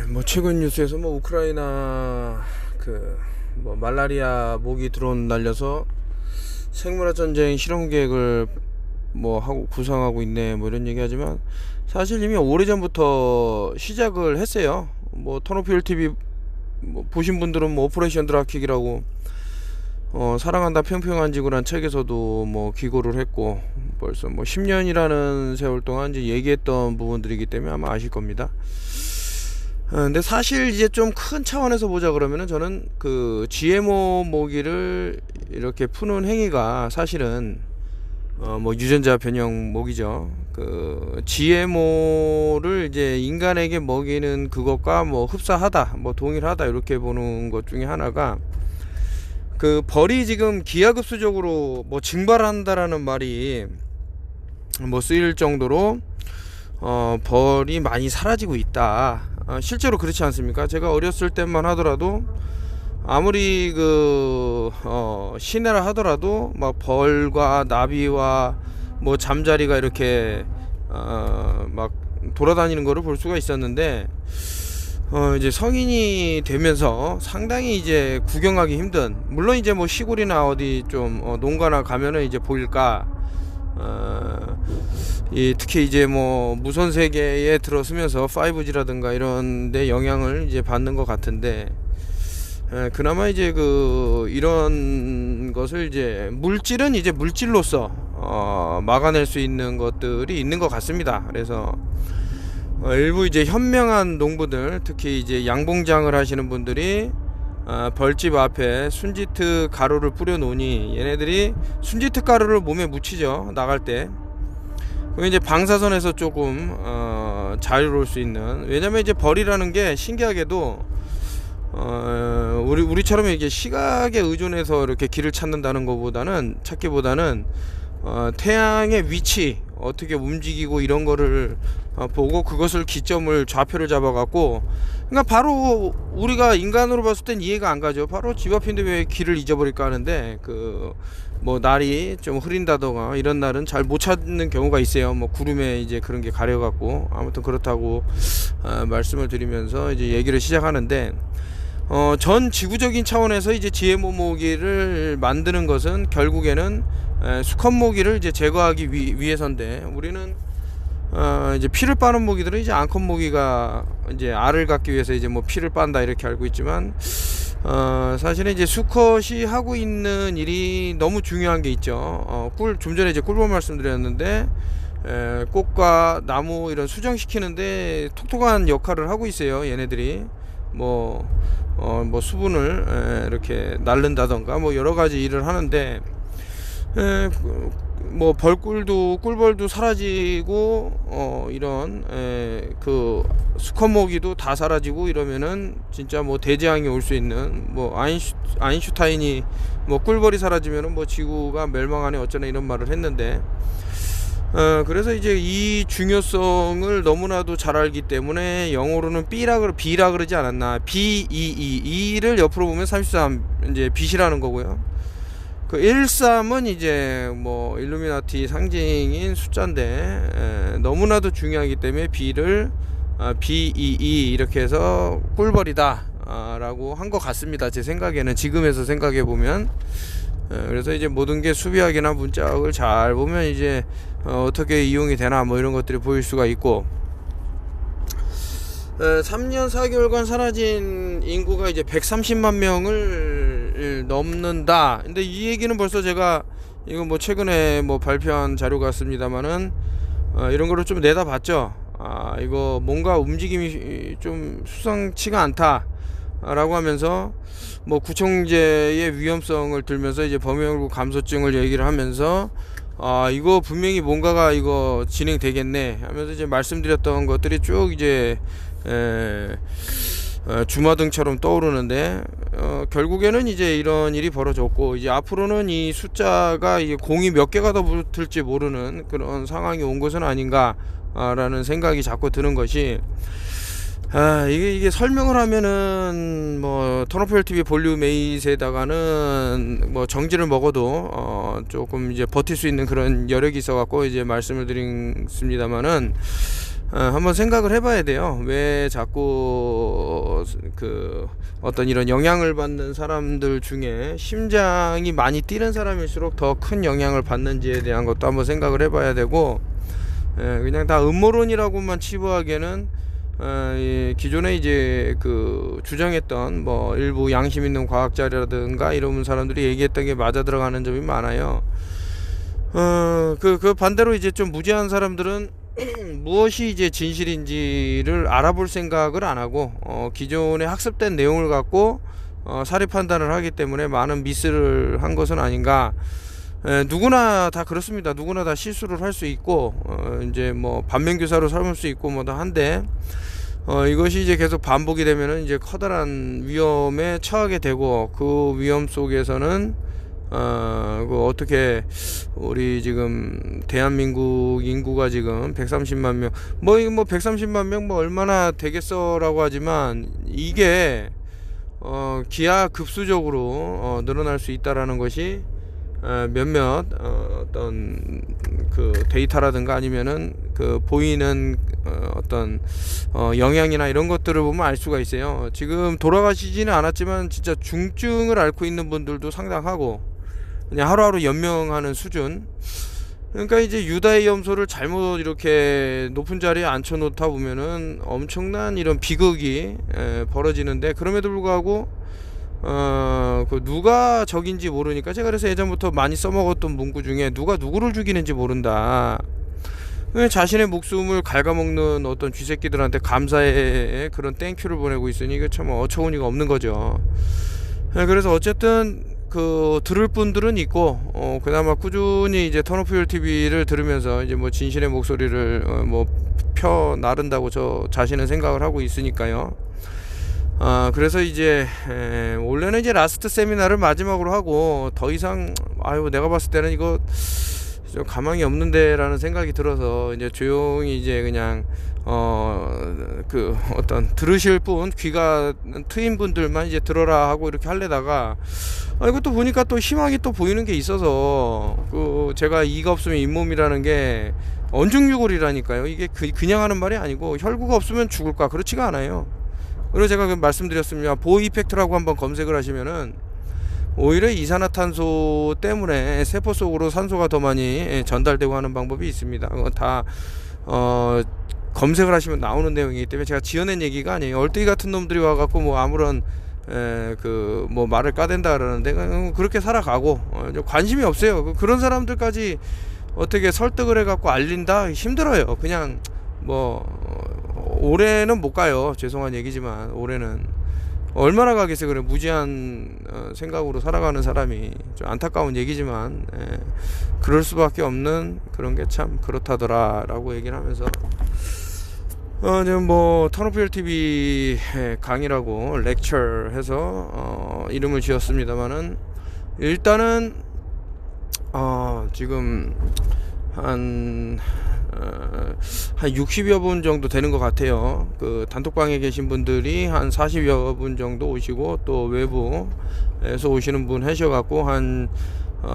뭐 최근 뉴스에서 뭐 우크라이나 뭐 말라리아 모기 드론 날려서 생물화 전쟁 실험 계획을 뭐 하고 구상하고 있네 뭐 이런 얘기하지만 사실 이미 오래전부터 시작을 했어요. 뭐 터너피얼 TV 뭐 보신 분들은 뭐 오퍼레이션 드라킥이라고 사랑한다 평평한 지구란 책에서도 뭐 기고를 했고 벌써 뭐 10년이라는 세월 동안 이제 얘기했던 부분들이기 때문에 아마 아실 겁니다. 근데 사실 이제 좀 큰 차원에서 보자 그러면은 저는 그 GMO 모기를 이렇게 푸는 행위가 사실은 뭐 유전자 변형 모기죠. 그 GMO를 이제 인간에게 먹이는 그것과 뭐 흡사하다, 뭐 동일하다 이렇게 보는 것 중에 하나가 그 벌이 지금 기하급수적으로 뭐 증발한다라는 말이 뭐 쓰일 정도로 벌이 많이 사라지고 있다. 실제로 그렇지 않습니까? 제가 어렸을 때만 하더라도 아무리 시내라 하더라도 막 벌과 나비와 뭐 잠자리가 이렇게 막 돌아다니는 거를 볼 수가 있었는데 이제 성인이 되면서 상당히 이제 구경하기 힘든, 물론 이제 뭐 시골이나 어디 좀 농가나 가면은 이제 보일까, 특히 이제 뭐 무선 세계에 들어서면서 5G라든가 이런 데 영향을 이제 받는 것 같은데, 그나마 이제 이런 것을 이제 물질은 이제 물질로서 막아낼 수 있는 것들이 있는 것 같습니다. 그래서 일부 이제 현명한 농부들, 특히 이제 양봉장을 하시는 분들이 벌집 앞에 순지트 가루를 뿌려 놓으니 얘네들이 순지트 가루를 몸에 묻히죠, 나갈 때. 그게 이제 방사선에서 조금 자유로울 수 있는, 왜냐면 이제 벌이라는 게 신기하게도 우리처럼 이게 시각에 의존해서 이렇게 길을 찾기보다는 태양의 위치, 어떻게 움직이고 이런 거를 보고 그것을 기점을 좌표를 잡아갖고, 그러니까 바로 우리가 인간으로 봤을 땐 이해가 안 가죠. 바로 집 앞인데 왜 길을 잊어버릴까 하는데, 뭐 날이 좀 흐린다던가 이런 날은 잘 못 찾는 경우가 있어요. 뭐 구름에 이제 그런 게 가려갖고. 아무튼 그렇다고 말씀을 드리면서 이제 얘기를 시작하는데, 전 지구적인 차원에서 이제 GMO 모기를 만드는 것은 결국에는 수컷 모기를 이제 제거하기 위해서인데, 우리는 이제 피를 빠는 모기들은 이제 암컷 모기가 이제 알을 갖기 위해서 이제 뭐 피를 빤다 이렇게 알고 있지만, 사실은 이제 수컷이 하고 있는 일이 너무 중요한 게 있죠. 좀 전에 이제 꿀벌 말씀드렸는데, 꽃과 나무 이런 수정시키는데 톡톡한 역할을 하고 있어요. 얘네들이 뭐 수분을 이렇게 날른다던가 뭐 여러 가지 일을 하는데, 뭐 꿀벌도 사라지고 이런 수컷 모기도 다 사라지고 이러면은 진짜 뭐 대재앙이 올 수 있는, 뭐 아인슈타인이 뭐 꿀벌이 사라지면은 뭐 지구가 멸망하네 어쩌나 이런 말을 했는데, 그래서 이제 이 중요성을 너무나도 잘 알기 때문에 영어로는 비라 그러지 않았나. E를 옆으로 보면 33 이제 빛이라는 거고요. 13은 이제 뭐 일루미나티 상징인 숫자인데, 너무나도 중요하기 때문에 B를 BEE 이렇게 해서 꿀벌이다 라고 한 것 같습니다. 제 생각에는, 지금에서 생각해 보면. 그래서 이제 모든 게 수비학이나 문자학을 잘 보면 이제 어떻게 이용이 되나 뭐 이런 것들이 보일 수가 있고, 3년 4개월간 사라진 인구가 이제 130만 명을 넘는다. 근데 이 얘기는 벌써 제가 이거 뭐 최근에 뭐 발표한 자료 같습니다만은 이런 거를 좀 내다봤죠. 이거 뭔가 움직임이 좀 수상치가 않다 라고 하면서 뭐 구청제의 위험성을 들면서 이제 범행구 감소증을 얘기를 하면서 이거 분명히 뭔가가 이거 진행되겠네 하면서 이제 말씀드렸던 것들이 쭉 이제 주마등처럼 떠오르는데, 결국에는 이제 이런 일이 벌어졌고, 이제 앞으로는 이 숫자가 이게 공이 몇 개가 더 붙을지 모르는 그런 상황이 온 것은 아닌가 라는 생각이 자꾸 드는 것이, 이게 설명을 하면은 뭐 터너피얼 TV 볼륨 8에다가는 뭐 정지를 먹어도 조금 이제 버틸 수 있는 그런 여력이 있어 갖고 이제 말씀을 드렸습니다만은, 한번 생각을 해봐야 돼요. 왜 자꾸 그 어떤 이런 영향을 받는 사람들 중에 심장이 많이 뛰는 사람일수록 더 큰 영향을 받는지에 대한 것도 한번 생각을 해봐야 되고, 그냥 다 음모론이라고만 치부하기에는 기존에 이제 그 주장했던 뭐 일부 양심 있는 과학자라든가 이런 사람들이 얘기했던 게 맞아 들어가는 점이 많아요. 그 반대로 이제 좀 무지한 사람들은 무엇이 이제 진실인지를 알아볼 생각을 안 하고 기존에 학습된 내용을 갖고 사리 판단을 하기 때문에 많은 미스를 한 것은 아닌가. 누구나 다 그렇습니다. 누구나 다 실수를 할 수 있고 이제 뭐 반면교사로 삼을 수 있고 뭐다 한데, 이것이 이제 계속 반복이 되면은 이제 커다란 위험에 처하게 되고, 그 위험 속에서는 그 어떻게 우리 지금 대한민국 인구가 지금 130만 명, 뭐 130만 명 뭐 얼마나 되겠어라고 하지만 이게 기하급수적으로 늘어날 수 있다라는 것이 몇몇 어떤 그 데이터라든가 아니면은 그 보이는 어떤 영향이나 이런 것들을 보면 알 수가 있어요. 지금 돌아가시지는 않았지만 진짜 중증을 앓고 있는 분들도 상당하고, 그냥 하루하루 연명하는 수준. 그러니까 이제 유다의 염소를 잘못 이렇게 높은 자리에 앉혀 놓다 보면은 엄청난 이런 비극이 벌어지는데, 그럼에도 불구하고 그 누가 적인지 모르니까, 제가 그래서 예전부터 많이 써먹었던 문구 중에 누가 누구를 죽이는지 모른다. 자신의 목숨을 갉아먹는 어떤 쥐새끼들한테 감사의 그런 땡큐를 보내고 있으니 이거 참 어처구니가 없는 거죠. 그래서 어쨌든 그 들을 분들은 있고, 그나마 꾸준히 이제 턴오프 TV를 들으면서 이제 뭐 진실의 목소리를 뭐 펴 나른다고 저 자신은 생각을 하고 있으니까요. 그래서 이제 원래는 이제 라스트 세미나를 마지막으로 하고, 더 이상 내가 봤을 때는 이거 좀 가망이 없는데 라는 생각이 들어서 이제 조용히 이제 그냥 그 어떤 들으실 분, 귀가 트인 분들만 이제 들어라 하고 이렇게 하려다가, 이것도 보니까 또 희망이 또 보이는 게 있어서, 그 제가 이가 없으면 잇몸이라는 게 언중유골이라니까요. 이게 그냥 하는 말이 아니고, 혈구가 없으면 죽을까? 그렇지가 않아요. 그리고 제가 말씀드렸습니다. 보호 이펙트라고 한번 검색을 하시면은 오히려 이산화탄소 때문에 세포 속으로 산소가 더 많이 전달되고 하는 방법이 있습니다. 다 검색을 하시면 나오는 내용이기 때문에 제가 지어낸 얘기가 아니에요. 얼뜨기 같은 놈들이 와갖고 뭐 아무런 그 뭐 말을 까댄다 그러는데, 그렇게 살아가고 관심이 없어요. 그런 사람들까지 어떻게 설득을 해갖고 알린다? 힘들어요. 그냥 뭐 올해는 못 가요. 죄송한 얘기지만 올해는 얼마나 가겠어요. 그래, 무지한 생각으로 살아가는 사람이. 좀 안타까운 얘기지만 그럴 수밖에 없는 그런 게 참 그렇다더라 라고 얘기를 하면서, 지금 뭐 턴오프 TV 강의라고 렉처 해서 이름을 지었습니다만은, 일단은 지금 한 60여 분 정도 되는 것 같아요. 그 단톡방에 계신 분들이 한 40여 분 정도 오시고, 또 외부에서 오시는 분 하셔갖고 한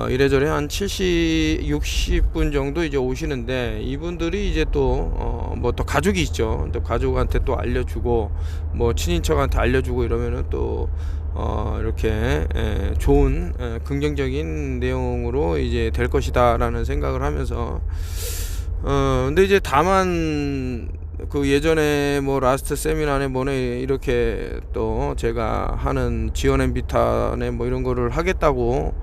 이래저래 한 60분 정도 이제 오시는데, 이분들이 이제 또 뭐 또 가족이 있죠. 또 가족한테 또 알려주고, 뭐 친인척한테 알려주고 이러면은 또 이렇게 좋은 긍정적인 내용으로 이제 될 것이다 라는 생각을 하면서, 근데 이제 다만 그 예전에 뭐 라스트 세미나에 뭐네 이렇게 또 제가 하는 지원 엠비탄에 뭐 이런 거를 하겠다고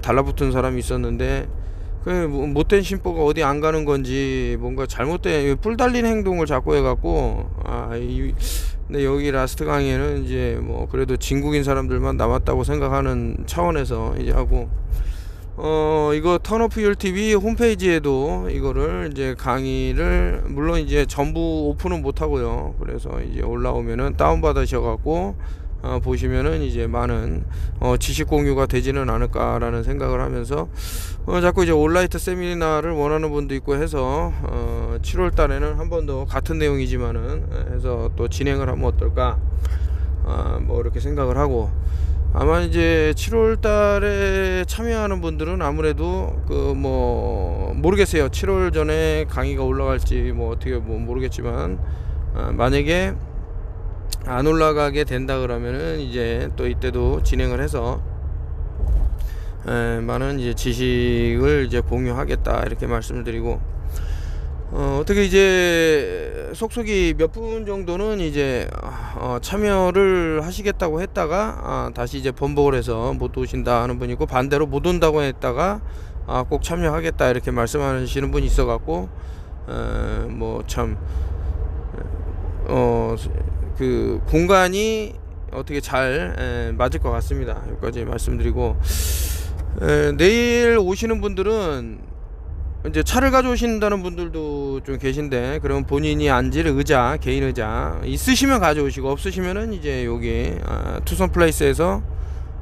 달라붙은 사람이 있었는데, 그 못된 심보가 어디 안 가는 건지 뭔가 잘못된 뿔 달린 행동을 자꾸 해갖고, 근데 여기 라스트 강의에는 이제 뭐 그래도 진국인 사람들만 남았다고 생각하는 차원에서 이제 하고, 이거 턴오프 TV 홈페이지에도 이거를 이제 강의를 물론 이제 전부 오픈은 못 하고요. 그래서 이제 올라오면은 다운받으셔갖고 보시면은 이제 많은 지식 공유가 되지는 않을까라는 생각을 하면서, 자꾸 이제 온라이트 세미나를 원하는 분도 있고 해서 7월 달에는 한 번 더 같은 내용이지만은 해서 또 진행을 하면 어떨까, 뭐 이렇게 생각을 하고, 아마 이제 7월 달에 참여하는 분들은 아무래도 그 뭐 모르겠어요. 7월 전에 강의가 올라갈지 뭐 어떻게 뭐 모르겠지만, 만약에 안 올라가게 된다 그러면은 이제 또 이때도 진행을 해서 많은 이제 지식을 이제 공유하겠다 이렇게 말씀을 드리고, 어떻게 이제 속속이 몇 분 정도는 이제 참여를 하시겠다고 했다가 다시 이제 번복을 해서 못 오신다 하는 분이 있고, 반대로 못 온다고 했다가 꼭 참여하겠다 이렇게 말씀하시는 분이 있어 갖고, 뭐 참 그 공간이 어떻게 잘 맞을 것 같습니다. 여기까지 말씀드리고, 내일 오시는 분들은 이제 차를 가져오신다는 분들도 좀 계신데, 그러면 본인이 앉을 의자, 개인 의자 있으시면 가져오시고, 없으시면은 이제 여기 투썸 플레이스에서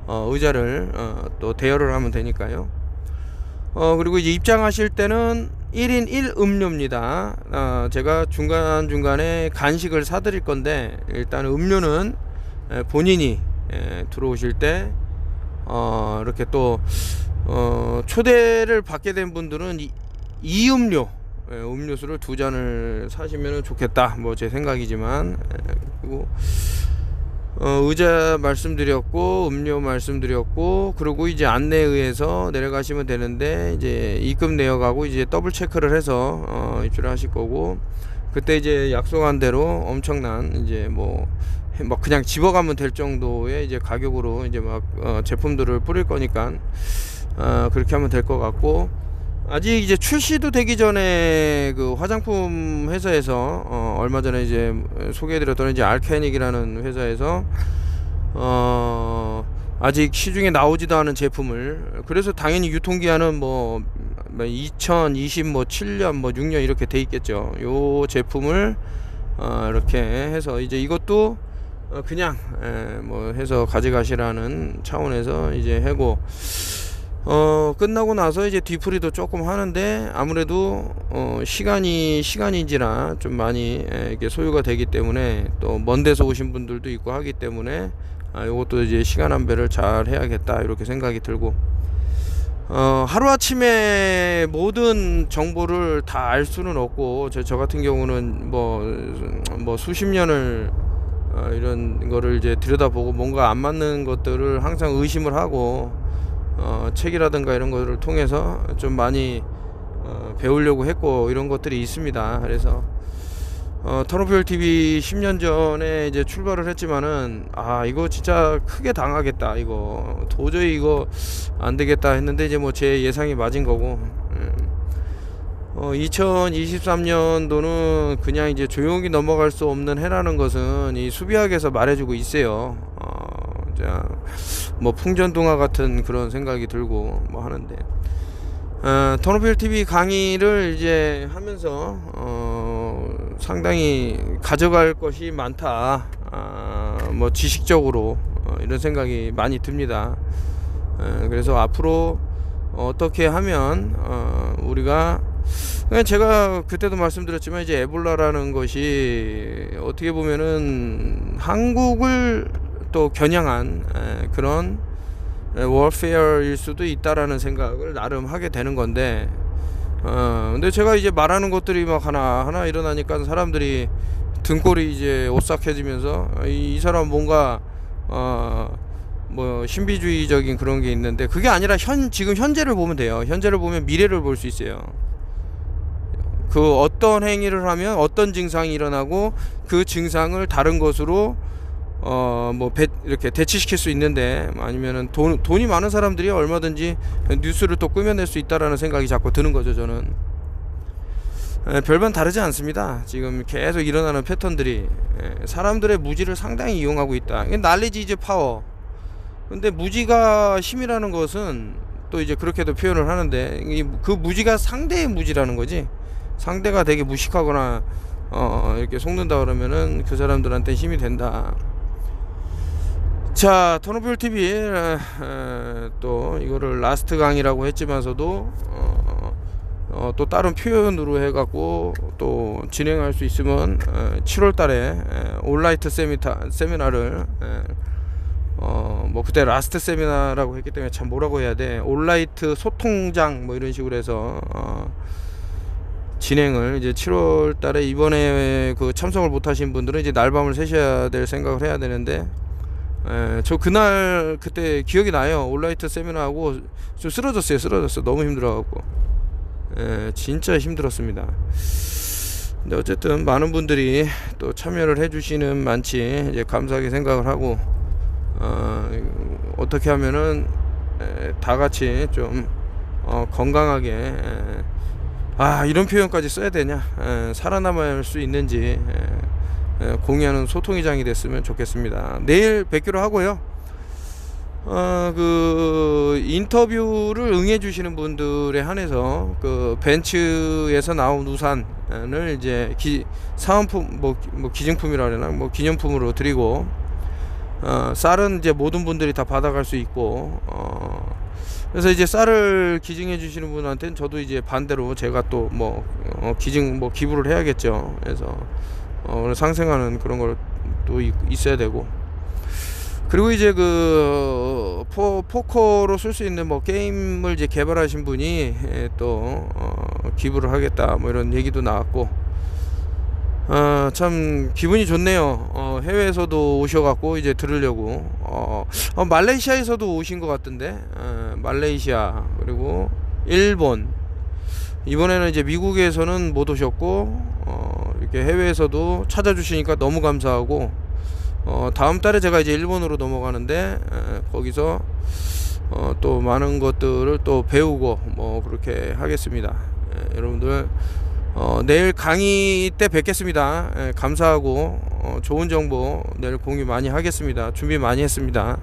의자를 또 대여를 하면 되니까요. 그리고 이제 입장하실 때는 1인 1음료입니다. 제가 중간중간에 간식을 사드릴 건데, 일단 음료는 본인이 들어오실 때 이렇게 또 초대를 받게 된 분들은 이 음료, 음료수를 2잔을 사시면 좋겠다, 뭐 제 생각이지만. 그리고 의자 말씀드렸고, 음료 말씀드렸고, 그리고 이제 안내에 의해서 내려가시면 되는데, 이제 입금 내역하고 이제 더블 체크를 해서 입주를 하실 거고, 그때 이제 약속한 대로 엄청난 이제 뭐 그냥 집어가면 될 정도의 이제 가격으로 이제 막 제품들을 뿌릴 거니까 그렇게 하면 될 것 같고, 아직 이제 출시도 되기 전에 그 화장품 회사에서 얼마 전에 이제 소개해드렸던 이제 알케닉이라는 회사에서 아직 시중에 나오지도 않은 제품을, 그래서 당연히 유통기한은 뭐 2027년 뭐 6년 이렇게 돼 있겠죠. 요 제품을 이렇게 해서 이제 이것도 그냥 뭐 해서 가져가시라는 차원에서 이제 하고, 끝나고 나서 이제 뒤풀이도 조금 하는데, 아무래도 시간인지라 좀 많이 이렇게 소요가 되기 때문에, 또 먼 데서 오신 분들도 있고 하기 때문에 요것도 이제 시간 안배를 잘 해야겠다 이렇게 생각이 들고, 하루아침에 모든 정보를 다 알 수는 없고, 저 같은 경우는 뭐 수십 년을 이런 거를 이제 들여다보고 뭔가 안 맞는 것들을 항상 의심을 하고, 책이라든가 이런 것들을 통해서 좀 많이 배우려고 했고, 이런 것들이 있습니다. 그래서 턴오프 TV 10년 전에 이제 출발을 했지만은, 이거 진짜 크게 당하겠다, 이거 도저히 이거 안 되겠다 했는데, 이제 뭐 제 예상이 맞은 거고, 2023년도는 그냥 이제 조용히 넘어갈 수 없는 해라는 것은 이 수비학에서 말해주고 있어요. 뭐 풍전등화 같은 그런 생각이 들고 뭐 하는데, 턴오프 TV 강의를 이제 하면서 상당히 가져갈 것이 많다, 뭐 지식적으로 이런 생각이 많이 듭니다. 그래서 앞으로 어떻게 하면 우리가, 제가 그때도 말씀드렸지만, 이제 에볼라라는 것이 어떻게 보면은 한국을 또 겨냥한 그런 워페어일 수도 있다라는 생각을 나름 하게 되는 건데, 근데 제가 이제 말하는 것들이 막 하나하나 일어나니까 사람들이 등골이 이제 오싹해지면서, 이 사람 뭔가 뭐 신비주의적인 그런 게 있는데, 그게 아니라 지금 현재를 보면 돼요. 현재를 보면 미래를 볼 수 있어요. 그 어떤 행위를 하면 어떤 증상이 일어나고, 그 증상을 다른 것으로 뭐 이렇게 대치시킬 수 있는데, 아니면은 돈이 많은 사람들이 얼마든지 뉴스를 또 꾸며낼 수 있다라는 생각이 자꾸 드는 거죠. 저는 별반 다르지 않습니다. 지금 계속 일어나는 패턴들이 사람들의 무지를 상당히 이용하고 있다. 이게 날리지 이제 파워. 근데 무지가 힘이라는 것은 또 이제 그렇게도 표현을 하는데, 그 무지가 상대의 무지라는 거지, 상대가 되게 무식하거나 이렇게 속는다 그러면은 그 사람들한테 힘이 된다. 자, 턴오프 TV 또 이거를 라스트 강의라고 했지만서도 또 다른 표현으로 해갖고 또 진행할 수 있으면 7월달에 온라이트 세미나를 뭐 그때 라스트 세미나라고 했기 때문에 참 뭐라고 해야 돼, 온라이트 소통장 뭐 이런 식으로 해서 진행을 이제 7월 달에, 이번에 그 참석을 못 하신 분들은 이제 날밤을 새셔야 될 생각을 해야 되는데, 저 그날 그때 기억이 나요. 온라이트 세미나하고 좀 쓰러졌어. 너무 힘들어갖고. 진짜 힘들었습니다. 근데 어쨌든 많은 분들이 또 참여를 해주시는 만치 이제 감사하게 생각을 하고, 어떻게 하면은 다 같이 좀 건강하게, 이런 표현까지 써야 되냐, 살아남을 수 있는지 공유하는 소통의장이 됐으면 좋겠습니다. 내일 뵙기로 하고요. 그 인터뷰를 응해 주시는 분들에 한해서 그 벤츠에서 나온 우산을 이제 사은품, 뭐 기증품이라 그러나, 뭐 기념품으로 드리고, 쌀은 이제 모든 분들이 다 받아갈 수 있고, 그래서 이제 쌀을 기증해 주시는 분한테는 저도 이제 반대로 제가 또 뭐 기부를 해야겠죠. 그래서 오늘 상생하는 그런 걸 또 있어야 되고, 그리고 이제 그 포커로 쓸 수 있는 뭐 게임을 이제 개발하신 분이 또 기부를 하겠다 뭐 이런 얘기도 나왔고, 참 기분이 좋네요. 해외에서도 오셔갖고 이제 들으려고, 말레이시아에서도 오신 것 같던데, 말레이시아 그리고 일본, 이번에는 이제 미국에서는 못 오셨고, 이렇게 해외에서도 찾아주시니까 너무 감사하고, 다음 달에 제가 이제 일본으로 넘어가는데, 거기서 또 많은 것들을 또 배우고 뭐 그렇게 하겠습니다. 여러분들 내일 강의 때 뵙겠습니다. 감사하고 좋은 정보 내일 공유 많이 하겠습니다. 준비 많이 했습니다.